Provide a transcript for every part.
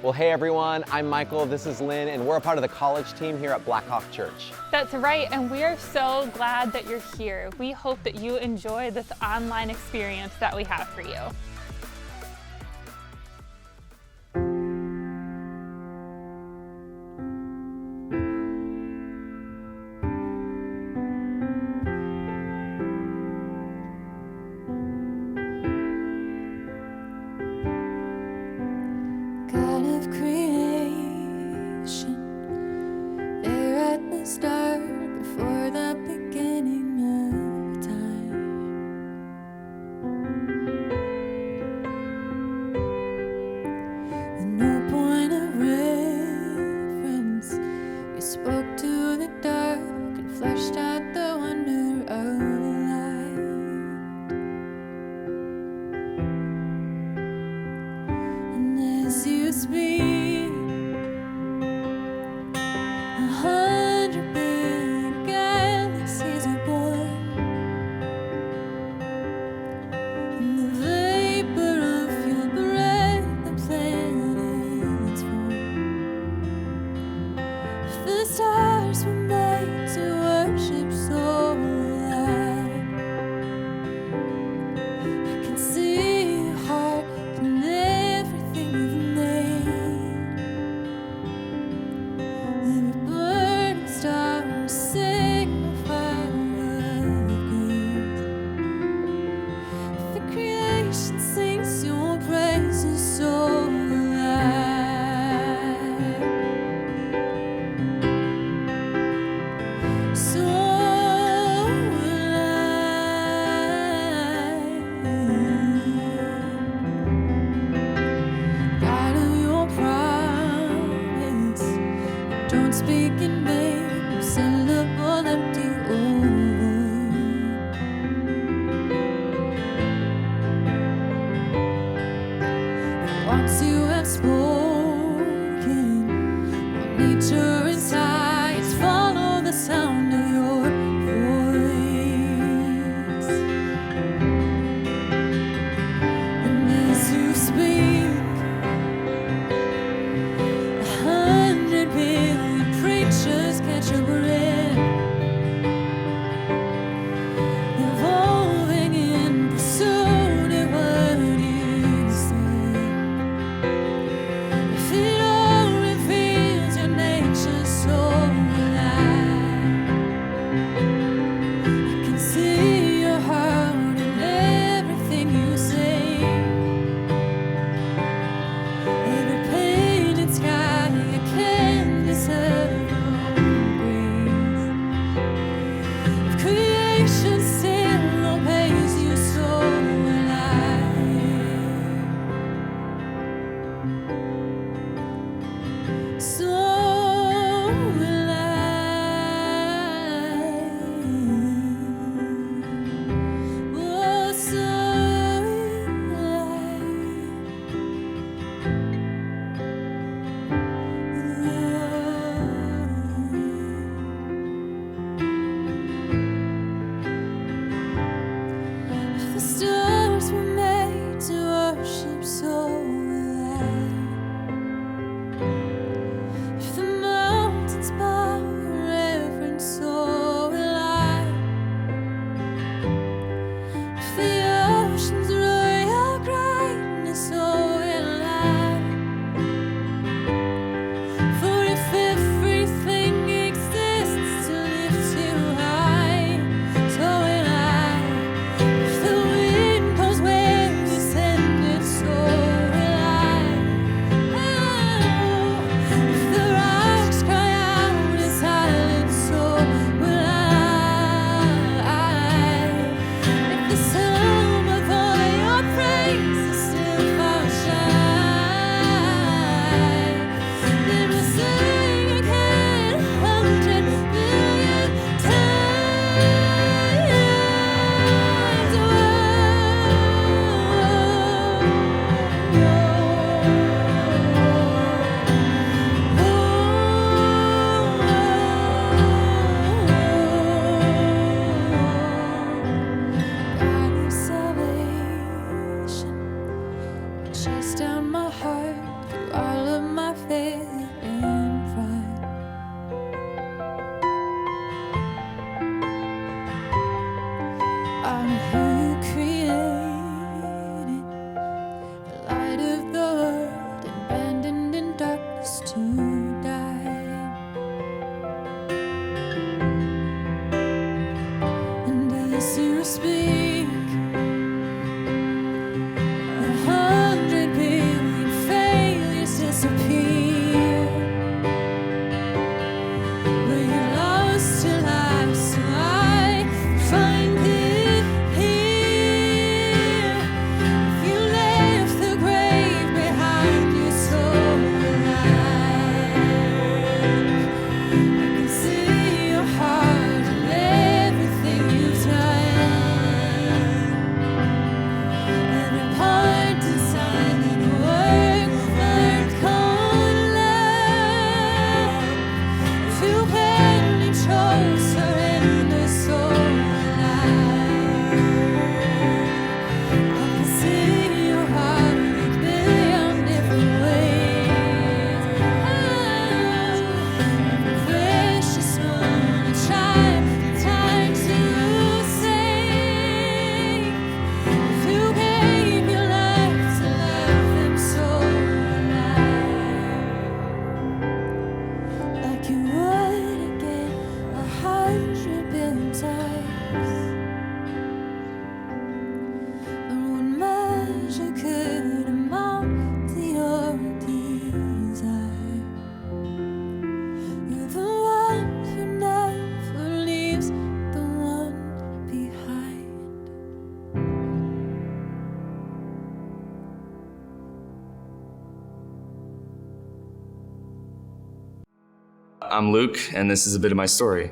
Well, hey everyone, I'm Michael, this is Lynn, and we're a part of the college team here at Blackhawk Church. That's right, and we are so glad that you're here. We hope that you enjoy this online experience that we have for you. Start before the beginning of time. With no point of reference, you spoke to the dark and fleshed out the wonder of light. And as you speak, stars were made to worship so loud. I can see your heart in everything you've made. Every burning star will signify of grace. The creation sings your praises so loud. Don't speak in vain, you syllable empty once you have spoken, all nature and science follow the sound of your voice. And as you speak, 100 billion creatures catch your breath, evolving in pursuit of what you say. If it all reveals your nature so alive, I can see your heart in everything you say. Every painted sky, a canvas of grace. If creation still obeys you so alive, so alive, oh so if the stars were made to worship so alive, if the mountains bow reverence so alive, if the oceans roar your greatness so alive, for if everything exists to lift you high, so alive, if the wind goes where you send it so alive, oh, if the rocks cry out in silence so alive, if the sum of all your praises still falls shine, then we'll sing again 100 billion times. God of salvation, chase down my heart through all of my I'm Luke, and this is a bit of my story.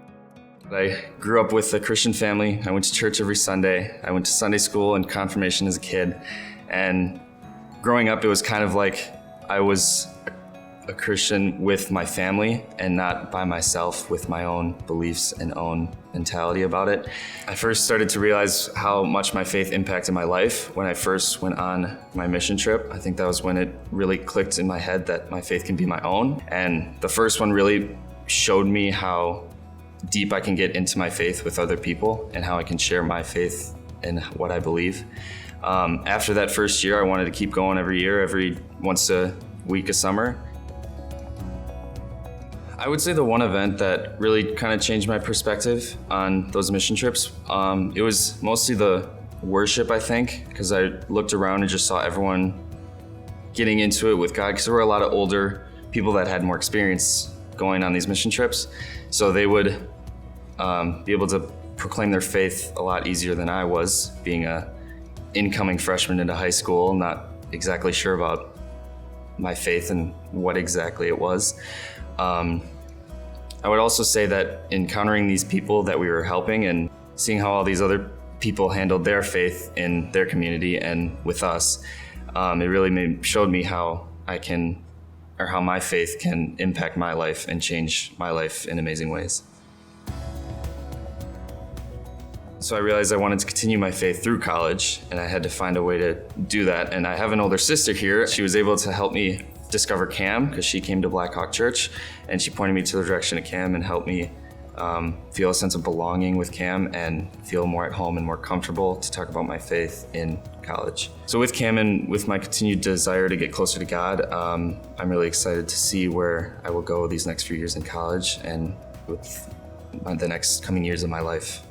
I grew up with a Christian family. I went to church every Sunday. I went to Sunday school and confirmation as a kid. And growing up, it was kind of like I was a Christian with my family and not by myself with my own beliefs and own mentality about it. I first started to realize how much my faith impacted my life when I first went on my mission trip. I think that was when it really clicked in my head that my faith can be my own. And the first one really showed me how deep I can get into my faith with other people and how I can share my faith and what I believe. After that first year, I wanted to keep going every year, every once a week of summer. I would say the one event that really kind of changed my perspective on those mission trips, it was mostly the worship, I think, because I looked around and just saw everyone getting into it with God, because there were a lot of older people that had more experience going on these mission trips, so they would be able to proclaim their faith a lot easier than I was, being a incoming freshman into high school, not exactly sure about my faith and what exactly it was. I would also say that encountering these people that we were helping and seeing how all these other people handled their faith in their community and with us, it really showed me how how my faith can impact my life and change my life in amazing ways. So I realized I wanted to continue my faith through college, and I had to find a way to do that. And I have an older sister here. She was able to help me discover CAM because she came to Black Hawk Church, and she pointed me to the direction of CAM and helped me feel a sense of belonging with CAM and feel more at home and more comfortable to talk about my faith in college. So with CAM and with my continued desire to get closer to God, I'm really excited to see where I will go these next few years in college and with the next coming years of my life.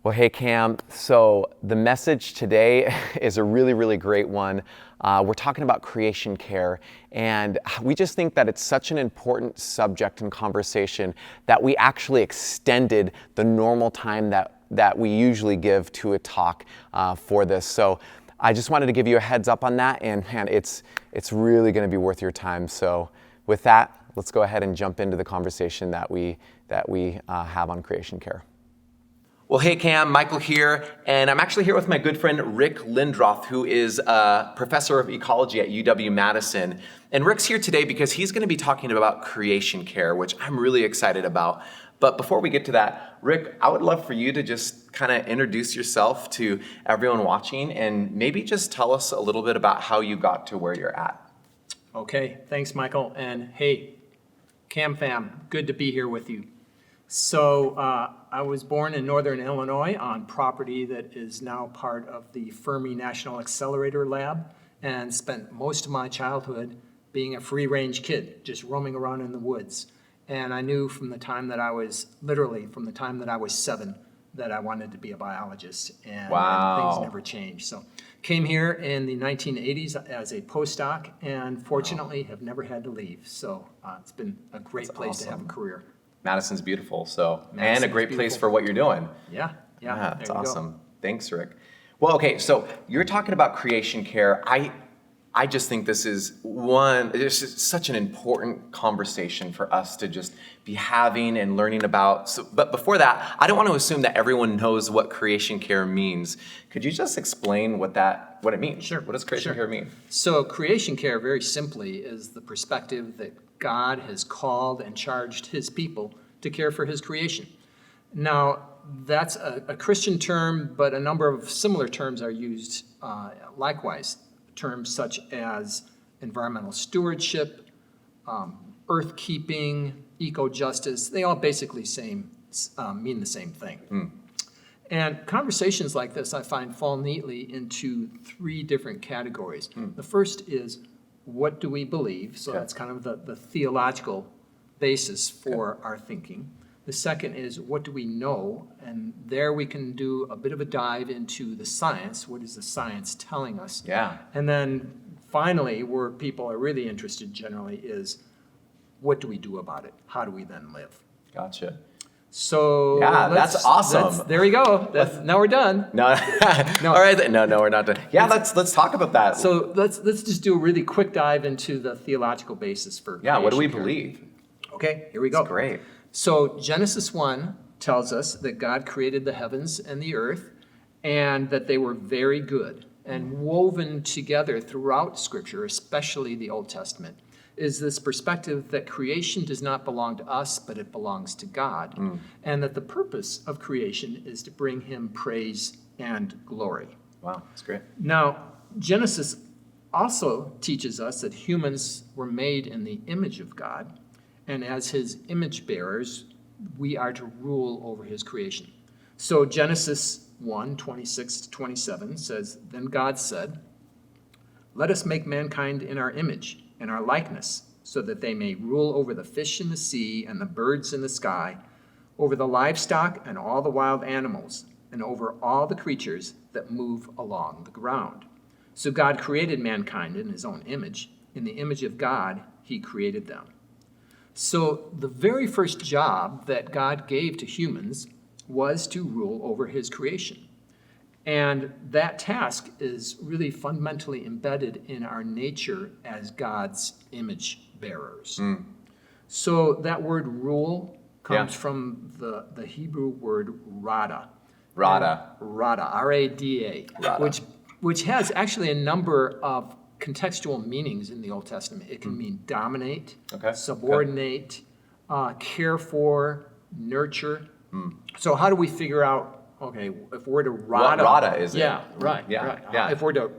Well, hey Cam, so the message today is a really, really great one. We're talking about creation care, and we just think that it's such an important subject and conversation that we actually extended the normal time that we usually give to a talk for this. So I just wanted to give you a heads up on that, and it's really going to be worth your time. So with that, let's go ahead and jump into the conversation that we have on creation care. Well, hey Cam, Michael here, and I'm actually here with my good friend Rick Lindroth, who is a professor of ecology at UW-Madison. And Rick's here today because he's going to be talking about creation care, which I'm really excited about. But before we get to that, Rick, I would love for you to just kind of introduce yourself to everyone watching and maybe just tell us a little bit about how you got to where you're at. Okay, thanks Michael, and hey, Cam fam, good to be here with you. So I was born in Northern Illinois on property that is now part of the Fermi National Accelerator Lab, and spent most of my childhood being a free-range kid, just roaming around in the woods. And I knew from the time that I was 7, that I wanted to be a biologist, and things never changed. So came here in the 1980s as a postdoc, and fortunately have never had to leave. So it's been a great place to have a career. Madison's beautiful, so Madison's and a great place beautiful. for what you're doing. Yeah, That's there you go. awesome. Thanks, Rick. Well, okay, so you're talking about creation care. I just think this is it's just such an important conversation for us to just be having and learning about. So, but before that, I don't want to assume that everyone knows what creation care means. Could you just explain what it means? Sure. What does creation care mean? So creation care, very simply, is the perspective that God has called and charged his people to care for his creation. Now, that's a Christian term, but a number of similar terms are used likewise. Terms such as environmental stewardship, earth keeping, eco-justice, they all basically mean the same thing. And conversations like this, I find, fall neatly into 3 different categories. The first is, what do we believe? So that's kind of the theological basis for our thinking. The second is, what do we know? And there we can do a bit of a dive into the science. What is the science telling us? Yeah. And then finally, where people are really interested generally is, what do we do about it? How do we then live? Gotcha. So Yeah, that's awesome. There we go. Now we're done. No, No. All right. No, we're not done. Yeah, let's talk about that. So let's just do a really quick dive into the theological basis for yeah, what do we creation care. believe? Okay, here we go. That's great. So Genesis 1 tells us that God created the heavens and the earth and that they were very good. And woven together throughout Scripture, especially the Old Testament, is this perspective that creation does not belong to us, but it belongs to God. And that the purpose of creation is to bring him praise and glory. Wow, that's great. Now, Genesis also teaches us that humans were made in the image of God, and as his image bearers, we are to rule over his creation. So Genesis 1:26-27 says, "Then God said, 'Let us make mankind in our image, in our likeness, so that they may rule over the fish in the sea and the birds in the sky, over the livestock and all the wild animals, and over all the creatures that move along the ground.' So God created mankind in his own image. In the image of God, he created them." So the very first job that God gave to humans was to rule over his creation. And that task is really fundamentally embedded in our nature as God's image bearers. So that word rule comes from the Hebrew word rada. Rada. Rada, R-A-D-A, Rada. which has actually a number of contextual meanings in the Old Testament. It can mean dominate, Okay, subordinate, care for, nurture. So how do we figure out, okay, if we're to rada. What rada is it? Yeah, right, Yeah, right. yeah. If we're to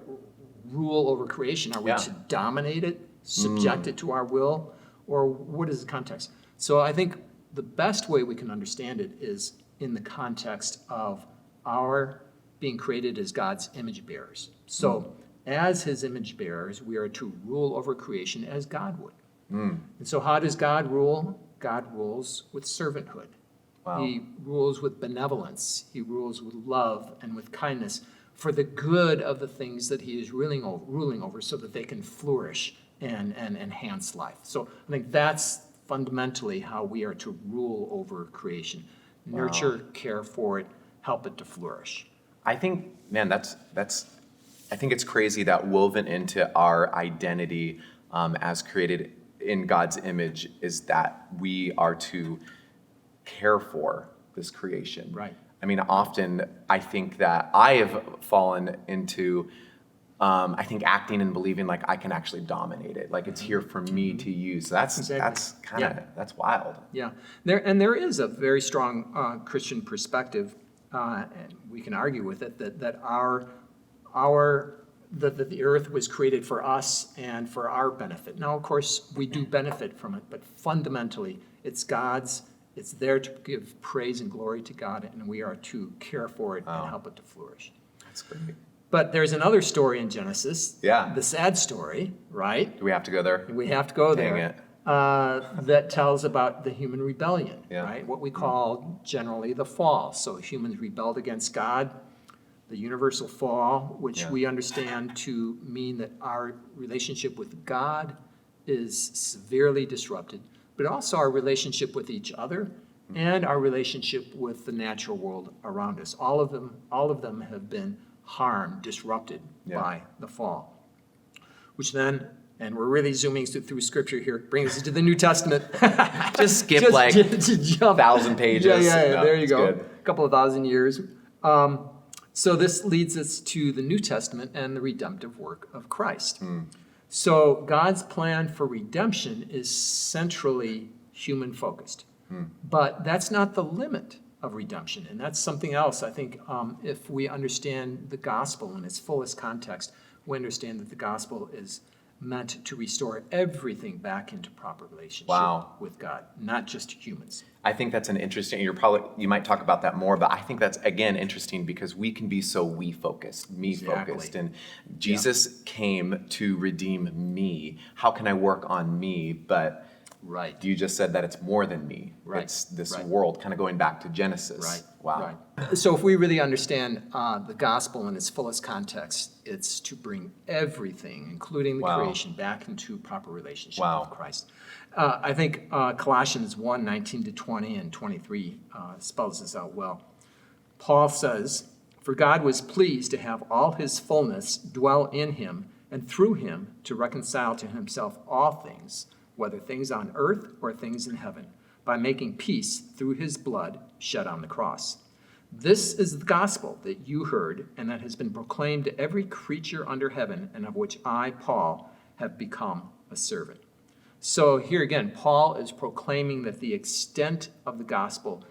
rule over creation, are we Yeah. to dominate it, subject it to our will, or what is the context? So I think the best way we can understand it is in the context of our being created as God's image bearers. So as his image bearers, we are to rule over creation as God would. And so how does God rule? God rules with servanthood. Wow. He rules with benevolence. He rules with love and with kindness for the good of the things that he is ruling over so that they can flourish and enhance life. So I think that's fundamentally how we are to rule over creation. Nurture, care for it, help it to flourish. I think, man, I think it's crazy that woven into our identity as created in God's image is that we are to care for this creation. Right. I mean, often I think that I have fallen into, I think acting and believing like I can actually dominate it, like it's here for me to use. That's Exactly. kind of that's wild. Yeah, there is a very strong Christian perspective, and we can argue with it that that the earth was created for us and for our benefit. Now, of course, we do benefit from it, but fundamentally, it's God's. It's there to give praise and glory to God, and we are to care for it and help it to flourish. That's great. But there's another story in Genesis. Yeah. The sad story, right? Do we have to go there? We have to go Dang there. it. That tells about the human rebellion, Yeah. right? What we call generally the fall. So humans rebelled against God, the universal fall, which Yeah. we understand to mean that our relationship with God is severely disrupted, but also our relationship with each other and our relationship with the natural world around us. All of them have been harmed, disrupted Yeah. by the fall. Which then, and we're really zooming through scripture here, brings us to the New Testament. Just skip like jump. 1,000 pages. Yeah, No, there you it's go. good. A couple of thousand years. So this leads us to the New Testament and the redemptive work of Christ. So God's plan for redemption is centrally human focused. But that's not the limit of redemption. And that's something else, I think, if we understand the gospel in its fullest context, we understand that the gospel is meant to restore everything back into proper relationship Wow. with God, not just humans. I think that's an interesting, you might talk about that more, but I think that's, again, interesting because we can be so we-focused, me-focused, Exactly. and Jesus came to redeem me. How can I work on me? But Right. You just said that it's more than me. Right. It's this Right. world, kind of going back to Genesis. Right. Wow. Right. So if we really understand the gospel in its fullest context, it's to bring everything, including the Wow. creation, back into proper relationship Wow. with Christ. I think Colossians 1, 19 to 20 and 23 spells this out well. Paul says, "For God was pleased to have all his fullness dwell in him, and through him to reconcile to himself all things, whether things on earth or things in heaven, by making peace through his blood shed on the cross. This is the gospel that you heard and that has been proclaimed to every creature under heaven, and of which I, Paul, have become a servant." So here again, Paul is proclaiming that the extent of the gospel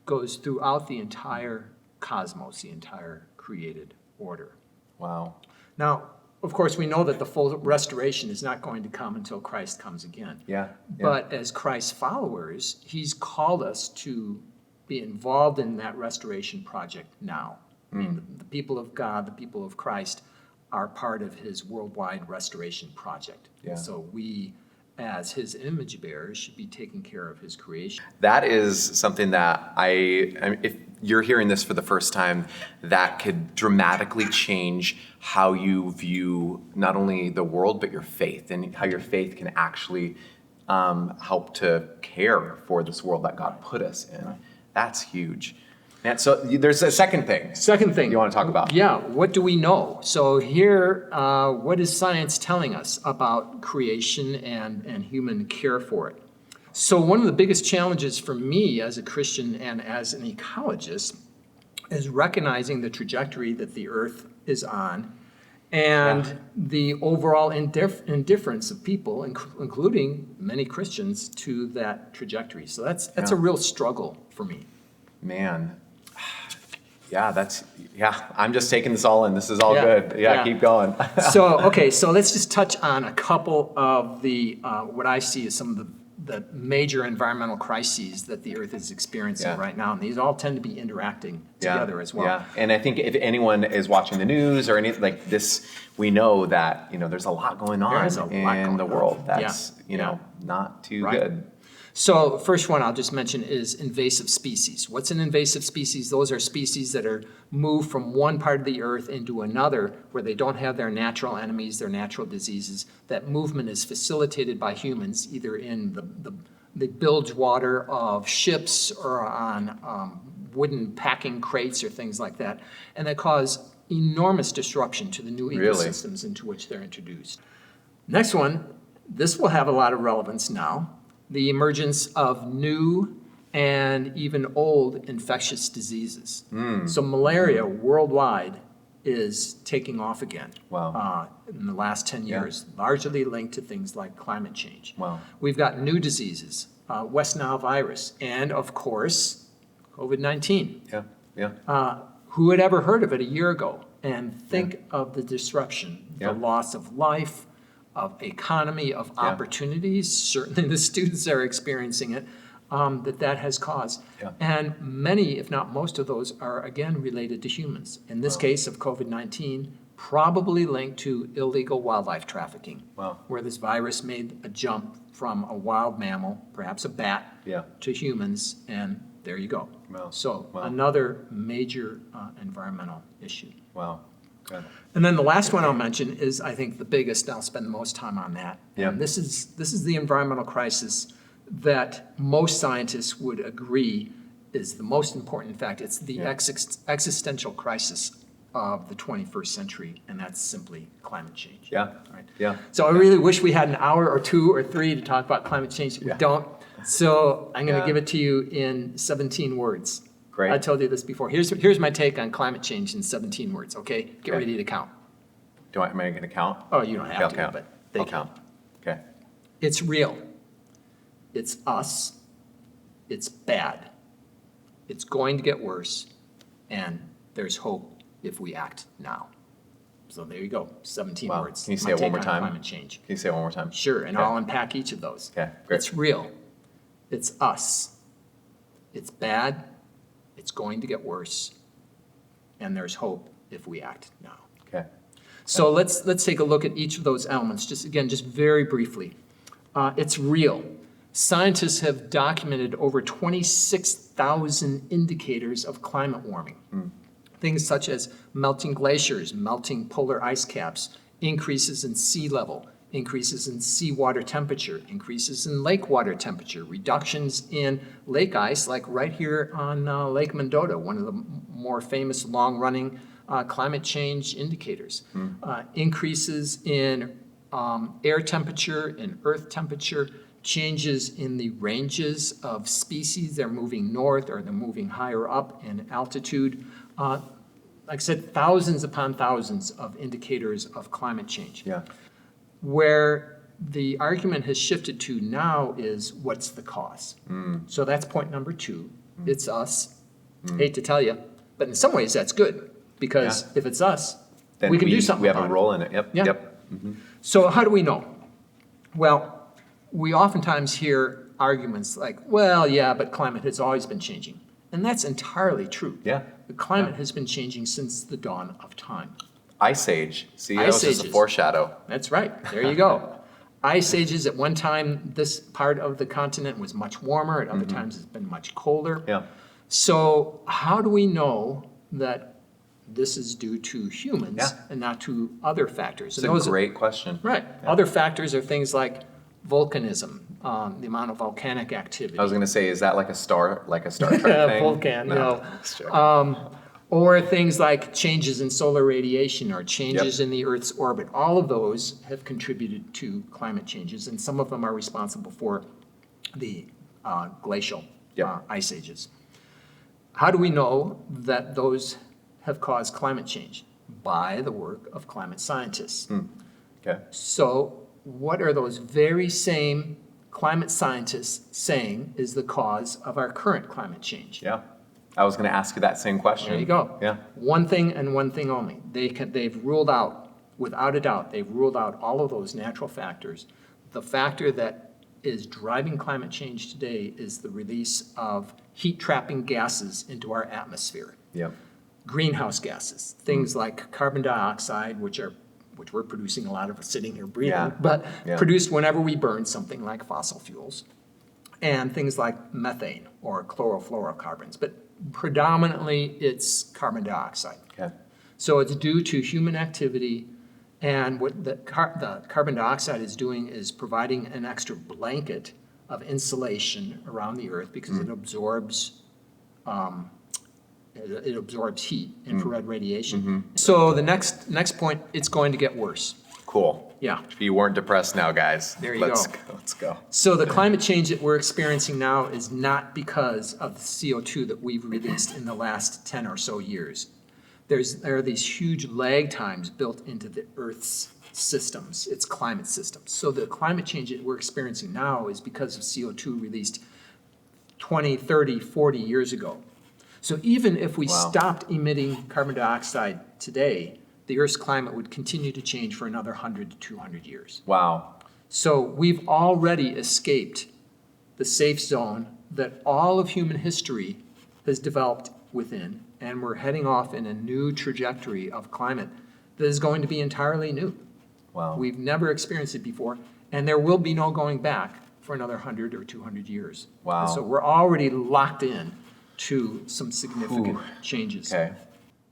goes throughout the entire cosmos, the entire created order. Wow. Now, of course, we know that the full restoration is not going to come until Christ comes again. Yeah. But as Christ's followers, he's called us to be involved in that restoration project now. I mean, the people of God, the people of Christ, are part of his worldwide restoration project. Yeah. So we, as his image bearers, should be taking care of his creation. That is something that if you're hearing this for the first time, that could dramatically change how you view not only the world, but your faith, and how your faith can actually help to care for this world that God put us in. That's huge. And so there's a second thing. Second thing. You want to talk about? Yeah, what do we know? So here, what is science telling us about creation and human care for it? So one of the biggest challenges for me as a Christian and as an ecologist is recognizing the trajectory that the Earth is on and the overall indifference of people, including many Christians, to that trajectory. So that's a real struggle for me. Man. I'm just taking this all in. This is all Yeah, good. yeah. Keep going. So let's just touch on a couple of the, what I see as some of the major environmental crises that the Earth is experiencing right now. And these all tend to be interacting together as well. Yeah, and I think if anyone is watching the news or anything like this, we know that, there's a lot going on in the world that's, not too good. So the first one I'll just mention is invasive species. What's an invasive species? Those are species that are moved from one part of the earth into another where they don't have their natural enemies, their natural diseases. That movement is facilitated by humans, either in the bilge water of ships or on wooden packing crates or things like that. And that cause enormous disruption to the new ecosystems into which they're introduced. Next one, this will have a lot of relevance now. The emergence of new and even old infectious diseases. So malaria worldwide is taking off again. Wow. In the last 10 years, largely linked to things like climate change. Wow. We've got new diseases, West Nile virus, and of course, COVID-19. Who had ever heard of it a year ago? And think of the disruption, the loss of life, of economy, of opportunities. Certainly the students are experiencing it, that has caused. And many, if not most of those, are again related to humans. In this case of COVID-19, probably linked to illegal wildlife trafficking, where this virus made a jump from a wild mammal, perhaps a bat, to humans, and there you go. Another major environmental issue. Good. And then the last one I'll mention is, I think, the biggest, and I'll spend the most time on that. And this is the environmental crisis that most scientists would agree is the most important. In fact, it's the existential crisis of the 21st century, and that's simply climate change. So I really wish we had an hour or two or three to talk about climate change. We don't. So I'm going to give it to you in 17 words. Great. I told you this before. Here's my take on climate change in 17 words, okay? Get ready to count. Am I going to count? Oh, you don't have to, count. but they I'll count. count. Okay. It's real. It's us. It's bad. It's going to get worse. And there's hope if we act now. So there you go, 17 words. Can you say My it one take more on time? Climate change. Can you say it one more time? Sure, and Okay. I'll unpack each of those. Okay, great. It's real. It's us. It's bad. It's going to get worse. And there's hope if we act now. Okay. So let's take a look at each of those elements, just very briefly. It's real. Scientists have documented over 26,000 indicators of climate warming. Things such as melting glaciers, melting polar ice caps, increases in sea level, increases in seawater temperature, increases in lake water temperature, reductions in lake ice, like right here on Lake Mendota, one of the more famous long-running climate change indicators. Increases in air temperature and earth temperature, changes in the ranges of species. They're moving north or they're moving higher up in altitude. Like I said, thousands upon thousands of indicators of climate change. Yeah. Where the argument has shifted to now is what's the cause? So that's point number 2. It's us. Hate to tell you, but in some ways that's good, because if it's us, Then we can do something We have about a role in it. Yep. Yeah. Yep. So how do we know? Well, we oftentimes hear arguments like, well, yeah, but climate has always been changing. And that's entirely true. Yeah. The climate has been changing since the dawn of time. Ice Age. See, that Ice was just a ages. foreshadow. That's right. There you go. Ice ages, at one time, this part of the continent was much warmer. At other times, it's been much colder. Yeah. So how do we know that this is due to humans Yeah. and not to other factors? It's And a great question. Right. Other factors are things like volcanism, the amount of volcanic activity. I was going to say, is that like a Star Trek thing? Volcan, no. Just joking. Or things like changes in solar radiation or changes in the Earth's orbit. All of those have contributed to climate changes, and some of them are responsible for the glacial ice ages. How do we know that those have caused climate change? By the work of climate scientists. Okay. So what are those very same climate scientists saying is the cause of our current climate change? Yeah. I was going to ask you that same question. There you go. Yeah. One thing and one thing only. They've ruled out, without a doubt, they've ruled out all of those natural factors. The factor that is driving climate change today is the release of heat-trapping gases into our atmosphere. Yep. Greenhouse gases, things like carbon dioxide, which we're producing a lot of sitting here breathing, but produced whenever we burn something like fossil fuels, and things like methane or chlorofluorocarbons. But predominantly, it's carbon dioxide. Okay. So it's due to human activity, and what the carbon dioxide is doing is providing an extra blanket of insulation around the Earth because it absorbs heat, infrared radiation. So the next point, it's going to get worse. Cool. Yeah. You weren't depressed now, guys. There you Let's go. Let's go. So the climate change that we're experiencing now is not because of the CO2 that we've released in the last 10 or so years. There are these huge lag times built into the Earth's systems, its climate systems. So the climate change that we're experiencing now is because of CO2 released 20, 30, 40 years ago. So even if we stopped emitting carbon dioxide today, the Earth's climate would continue to change for another 100 to 200 years. Wow. So we've already escaped the safe zone that all of human history has developed within, and we're heading off in a new trajectory of climate that is going to be entirely new. Wow. We've never experienced it before, and there will be no going back for another 100 or 200 years. Wow. And so we're already locked in to some significant changes. Okay.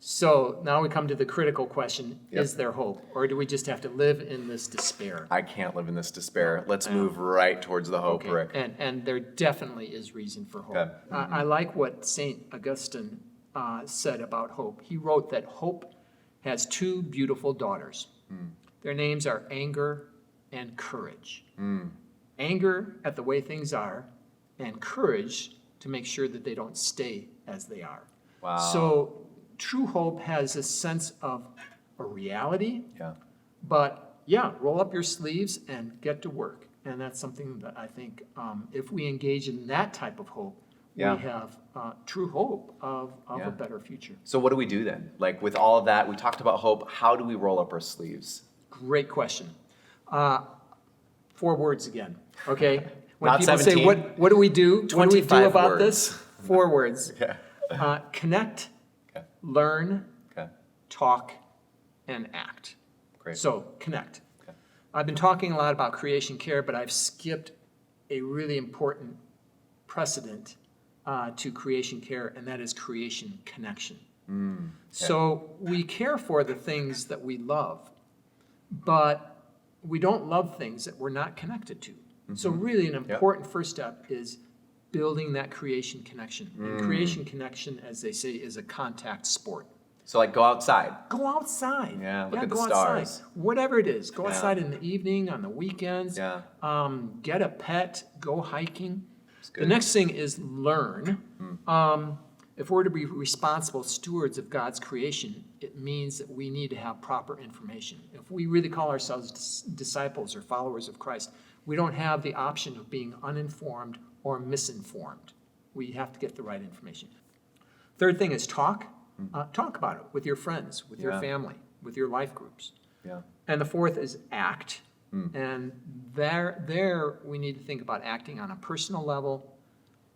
So now we come to the critical question, is there hope? Or do we just have to live in this despair? I can't live in this despair. Let's move right towards the hope, Okay, Rick. and there definitely is reason for hope. Okay. I like what St. Augustine said about hope. He wrote that hope has 2 beautiful daughters. Their names are anger and courage. Anger at the way things are, and courage to make sure that they don't stay as they are. Wow. So true hope has a sense of a reality, Yeah. but roll up your sleeves and get to work. And that's something that I think if we engage in that type of hope, Yeah. we have true hope of Yeah. a better future. So what do we do then? Like with all of that, we talked about hope. How do we roll up our sleeves? Great question. 4 words again, okay? When Not people 17? say, what do we do? What do we do 25 about words. this? 4 words. Yeah. Connect, Okay. learn, Okay. talk, and act. Great. So connect. Okay. I've been talking a lot about creation care, but I've skipped a really important precedent to creation care, and that is creation connection. So we care for the things that we love, but we don't love things that we're not connected to. So really an important first step is building that creation connection. And creation connection, as they say, is a contact sport. So like go outside. Go outside. Yeah, look at the go stars. outside. Whatever it is, go outside in the evening, on the weekends. Yeah. Get a pet, go hiking. good. The next thing is learn. If we're to be responsible stewards of God's creation, it means that we need to have proper information. If we really call ourselves disciples or followers of Christ, we don't have the option of being uninformed or misinformed. We have to get the right information. Third thing is talk. Talk about it with your friends, with your family, with your life groups. Yeah. And the fourth is act. And there we need to think about acting on a personal level,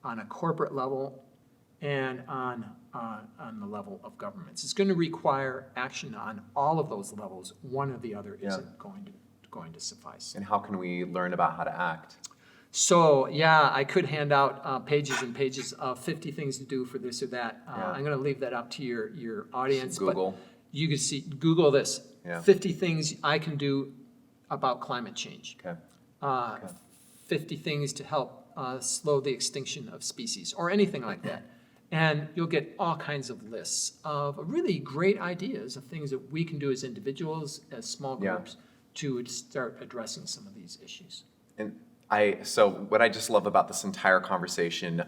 on a corporate level, and on the level of governments. It's going to require action on all of those levels. One or the other isn't going to suffice. And how can we learn about how to act? So, yeah, I could hand out pages and pages of 50 things to do for this or that. I'm going to leave that up to your audience. Google. But you can see, Google this. Yeah. 50 things I can do about climate change. Okay. 50 things to help slow the extinction of species, or anything like that. And you'll get all kinds of lists of really great ideas of things that we can do as individuals, as small groups, to start addressing some of these issues. And so what I just love about this entire conversation,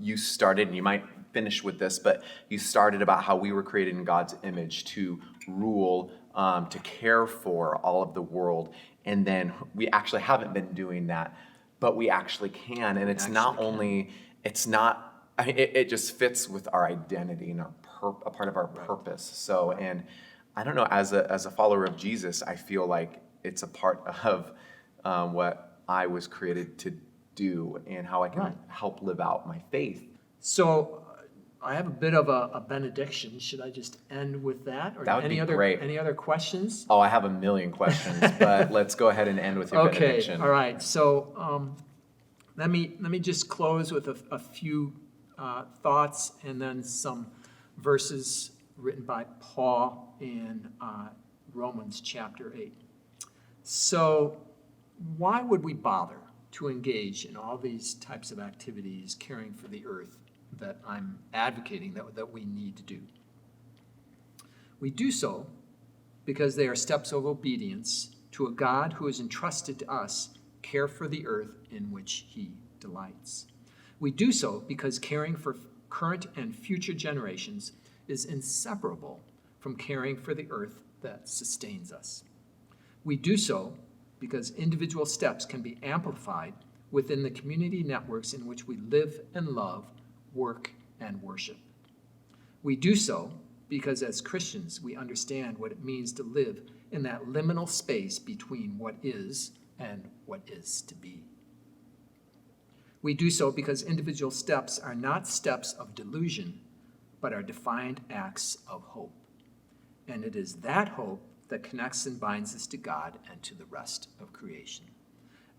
you started, and you might finish with this, but you started about how we were created in God's image to rule, to care for all of the world. And then we actually haven't been doing that, but we actually can. And it's not only, it's not, I mean, it just fits with our identity and a part of our purpose. So, and I don't know, as a follower of Jesus, I feel like it's a part of what I was created to do and how I can help live out my faith. So I have a bit of a benediction. Should I just end with that? Or That would be great. Any other questions? Oh, I have a million questions, but let's go ahead and end with your benediction. Okay, all right. So let me just close with a few thoughts and then some verses written by Paul in Romans chapter 8. So why would we bother to engage in all these types of activities caring for the earth that I'm advocating that we need to do? We do so because they are steps of obedience to a God who has entrusted to us care for the earth in which he delights. We do so because caring for current and future generations is inseparable from caring for the earth that sustains us. We do so because individual steps can be amplified within the community networks in which we live and love, work, and worship. We do so because as Christians, we understand what it means to live in that liminal space between what is and what is to be. We do so because individual steps are not steps of delusion, but are defined acts of hope. And it is that hope that connects and binds us to God and to the rest of creation.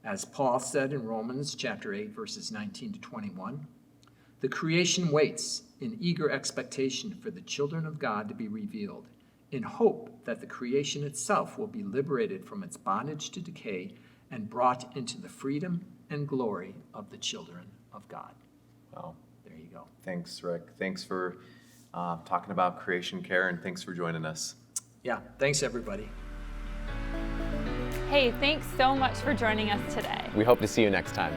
As Paul said in Romans chapter 8, verses 19 to 21, the creation waits in eager expectation for the children of God to be revealed, in hope that the creation itself will be liberated from its bondage to decay and brought into the freedom and glory of the children of God. Wow. There you go. Thanks, Rick. Thanks for talking about creation care, and thanks for joining us. Yeah, thanks everybody. Hey, thanks so much for joining us today. We hope to see you next time.